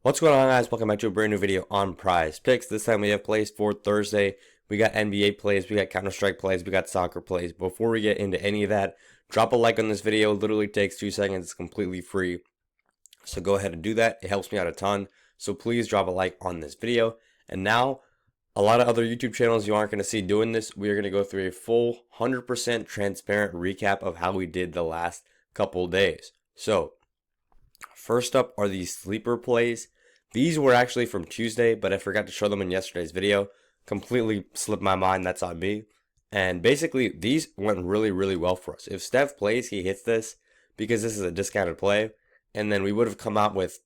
What's going on, guys? Welcome back to a brand new video on PrizePicks. This time we have plays for Thursday. We got NBA plays, we got Counter-Strike plays, we got soccer plays. Before we get into any of that, drop a like on this video. It literally takes 2 seconds. It's completely free. So go ahead and do that. It helps me out a ton. So please drop a like on this video. And now, a lot of other YouTube channels you aren't going to see doing this. We are going to go through a full 100% transparent recap of how we did the last couple days. So, first up are these sleeper plays. These were actually from Tuesday, but I forgot to show them in yesterday's video. Completely slipped my mind, that's on me. And basically, these went really well for us. If Steph plays, he hits this because this is a discounted play. And then we would have come out with,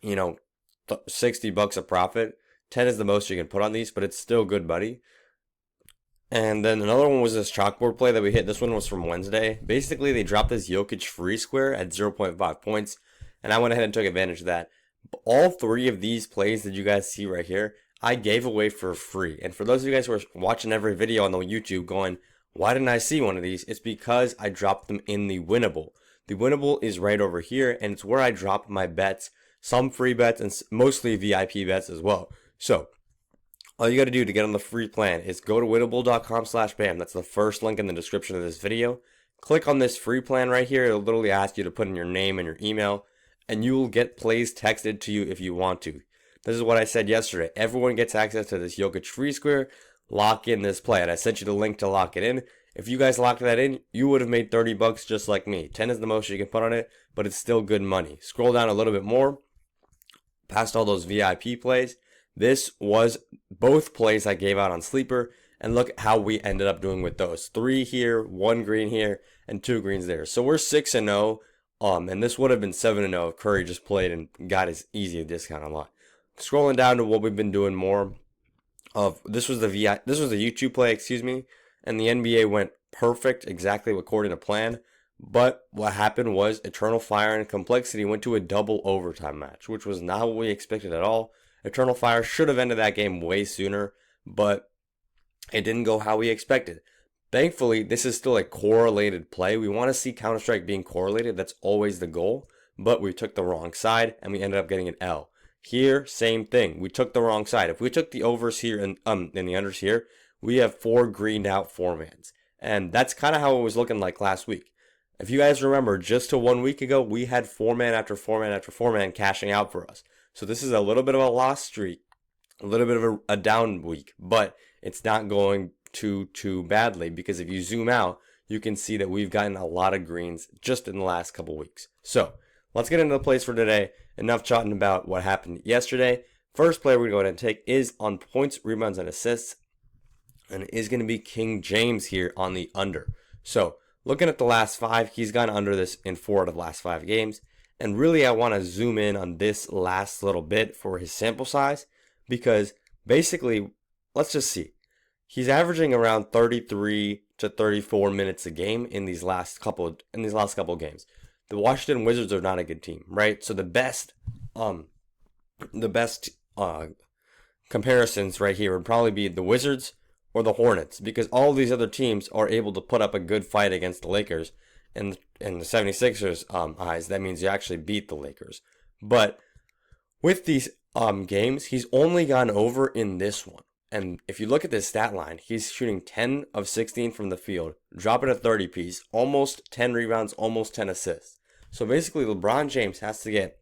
$60 of profit. 10 is the most you can put on these, but it's still good money. And then another one was this chalkboard play that we hit. This one was from Wednesday. Basically, they dropped this Jokic free square at 0.5 points. And I went ahead and took advantage of that. All 3 of these plays that you guys see right here, I gave away for free. And for those of you guys who are watching every video on the YouTube going, why didn't I see one of these? It's because I dropped them in the winnable. The winnable is right over here, and it's where I drop my bets, some free bets, and mostly VIP bets as well. So, all you got to do to get on the free plan is go to winnable.com/bam. That's the first link in the description of this video. Click on this free plan right here. It'll literally ask you to put in your name and your email, and you will get plays texted to you if you want to. This is what I said yesterday. Everyone gets access to this Jokic free square. Lock in this play, and I sent you the link to lock it in. If you guys locked that in, you would have made $30 just like me. 10 is the most you can put on it, but it's still good money. Scroll down a little bit more, past all those VIP plays. This was both plays I gave out on Sleeper, and look at how we ended up doing with those. 3 here, 1 green here, and 2 greens there. So we're 6-0, and this would have been 7-0 if Curry just played and got his easy discount a lot. Scrolling down to what we've been doing more of, this was the YouTube play, and the NBA went perfect, exactly according to plan. But what happened was Eternal Fire and Complexity went to a double overtime match, which was not what we expected at all. Eternal Fire should have ended that game way sooner, but it didn't go how we expected. Thankfully, this is still a correlated play. We want to see Counter-Strike being correlated. That's always the goal. But we took the wrong side, and we ended up getting an L. Here, same thing. We took the wrong side. If we took the overs here and the unders here, we have 4 greened out 4-mans. And that's kind of how it was looking like last week. If you guys remember, just to 1 week ago, we had 4-man after 4-man after 4-man cashing out for us. So this is a little bit of a lost streak, a little bit of a down week, but it's not going too badly, because if you zoom out, you can see that we've gotten a lot of greens just in the last couple weeks. So let's get into the plays for today. Enough chatting about what happened yesterday. First player we're going to take is on points, rebounds, and assists, and it is going to be King James here on the under. So looking at the last 5, he's gone under this in 4 out of the last 5 games. And really, I want to zoom in on this last little bit for his sample size, because basically, let's just see. He's averaging around 33 to 34 minutes a game in these last couple games. The Washington Wizards are not a good team, right? So the best comparisons right here would probably be the Wizards or the Hornets, because all these other teams are able to put up a good fight against the Lakers. And in the 76ers eyes, that means you actually beat the Lakers. But with these games, he's only gone over in this one. And if you look at this stat line, he's shooting 10 of 16 from the field, dropping a 30 piece, almost 10 rebounds, almost 10 assists. So basically, LeBron James has to get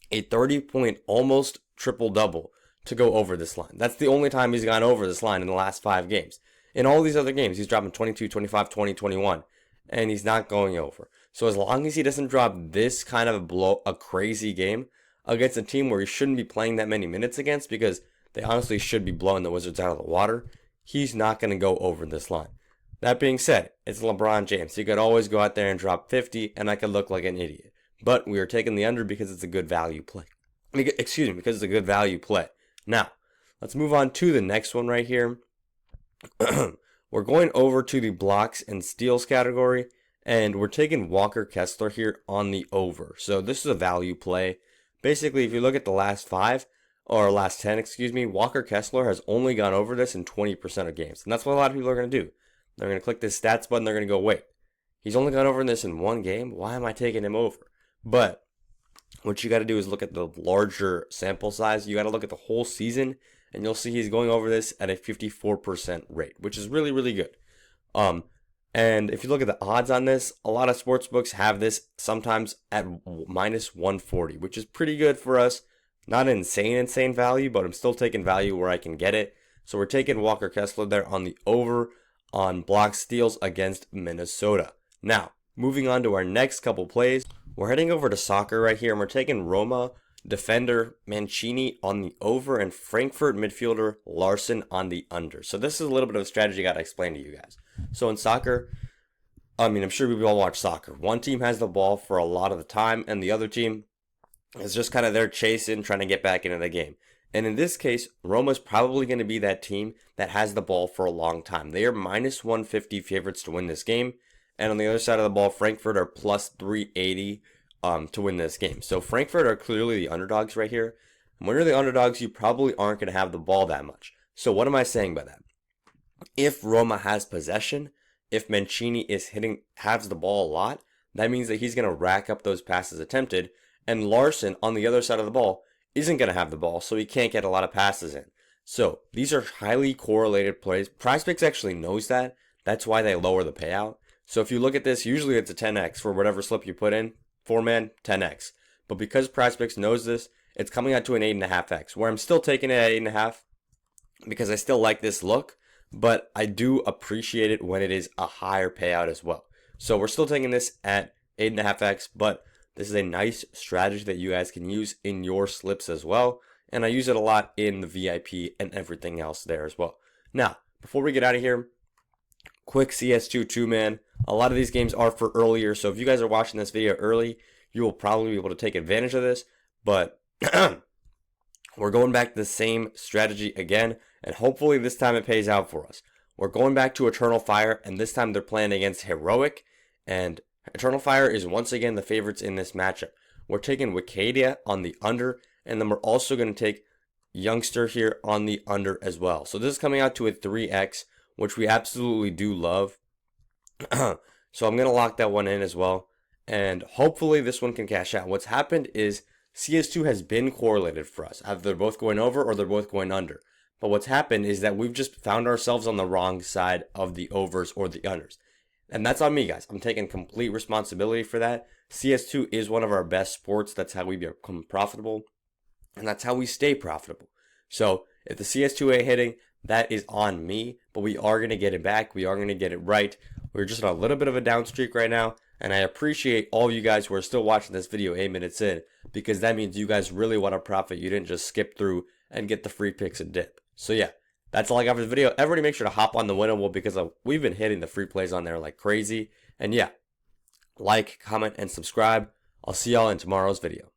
a 30-point almost triple-double to go over this line. That's the only time he's gone over this line in the last 5 games. In all these other games, he's dropping 22, 25, 20, 21. And he's not going over. So as long as he doesn't drop this kind of a crazy game against a team where he shouldn't be playing that many minutes against, because they honestly should be blowing the Wizards out of the water, he's not going to go over this line. That being said, it's LeBron James. He could always go out there and drop 50, and I could look like an idiot. But we are taking the under because it's a good value play. Because it's a good value play. Now, let's move on to the next one right here. We're going over to the blocks and steals category, and we're taking Walker Kessler here on the over. So this is a value play. Basically, if you look at the last 5, or last 10, Walker Kessler has only gone over this in 20% of games. And that's what a lot of people are going to do. They're going to click this stats button, they're going to go, wait, he's only gone over this in 1 game? Why am I taking him over? But what you got to do is look at the larger sample size. You got to look at the whole season, and you'll see he's going over this at a 54% rate, which is really, really good. And if you look at the odds on this, a lot of sports books have this sometimes at minus 140, which is pretty good for us. Not insane value, but I'm still taking value where I can get it. So we're taking Walker Kessler there on the over on block steals against Minnesota. Now, moving on to our next couple plays, we're heading over to soccer right here, and we're taking Roma defender Mancini on the over and Frankfurt midfielder Larson on the under. So this is a little bit of a strategy I got to explain to you guys. So in soccer, I'm sure we all watch soccer. One team has the ball for a lot of the time, and the other team is just kind of there chasing, trying to get back into the game. And in this case, Roma's probably going to be that team that has the ball for a long time. They are minus 150 favorites to win this game. And on the other side of the ball, Frankfurt are plus 380 to win this game. So Frankfurt are clearly the underdogs right here. And when you're the underdogs, you probably aren't going to have the ball that much. So what am I saying by that? If Roma has possession, if Mancini has the ball a lot, that means that he's going to rack up those passes attempted. And Larson on the other side of the ball isn't going to have the ball, so he can't get a lot of passes in. So these are highly correlated plays. PrizePicks actually knows that. That's why they lower the payout. So if you look at this, usually it's a 10x for whatever slip you put in. 4-man, 10x. But because PrizePicks knows this, it's coming out to an 8.5x, where I'm still taking it at 8.5 because I still like this look, but I do appreciate it when it is a higher payout as well. So we're still taking this at 8.5x, but this is a nice strategy that you guys can use in your slips as well. And I use it a lot in the VIP and everything else there as well. Now, before we get out of here, quick CS2 2-man. A lot of these games are for earlier, so if you guys are watching this video early, you will probably be able to take advantage of this. But we're going back to the same strategy again, and hopefully this time it pays out for us. We're going back to Eternal Fire, and this time they're playing against Heroic, and Eternal Fire is once again the favorites in this matchup. We're taking Wicadia on the under, and then we're also going to take Youngster here on the under as well. So this is coming out to a 3x, which we absolutely do love. So I'm going to lock that one in as well. And hopefully this one can cash out. What's happened is CS2 has been correlated for us. Either they're both going over or they're both going under. But what's happened is that we've just found ourselves on the wrong side of the overs or the unders. And that's on me, guys. I'm taking complete responsibility for that. CS2 is one of our best sports. That's how we become profitable. And that's how we stay profitable. So if the CS2 ain't hitting, that is on me. But we are going to get it back. We are going to get it right. We're just on a little bit of a down streak right now. And I appreciate all of you guys who are still watching this video 8 minutes in, because that means you guys really want to profit. You didn't just skip through and get the free picks and dip. So yeah, that's all I got for the video. Everybody make sure to hop on the Winnable because we've been hitting the free plays on there like crazy. And yeah, like, comment, and subscribe. I'll see y'all in tomorrow's video.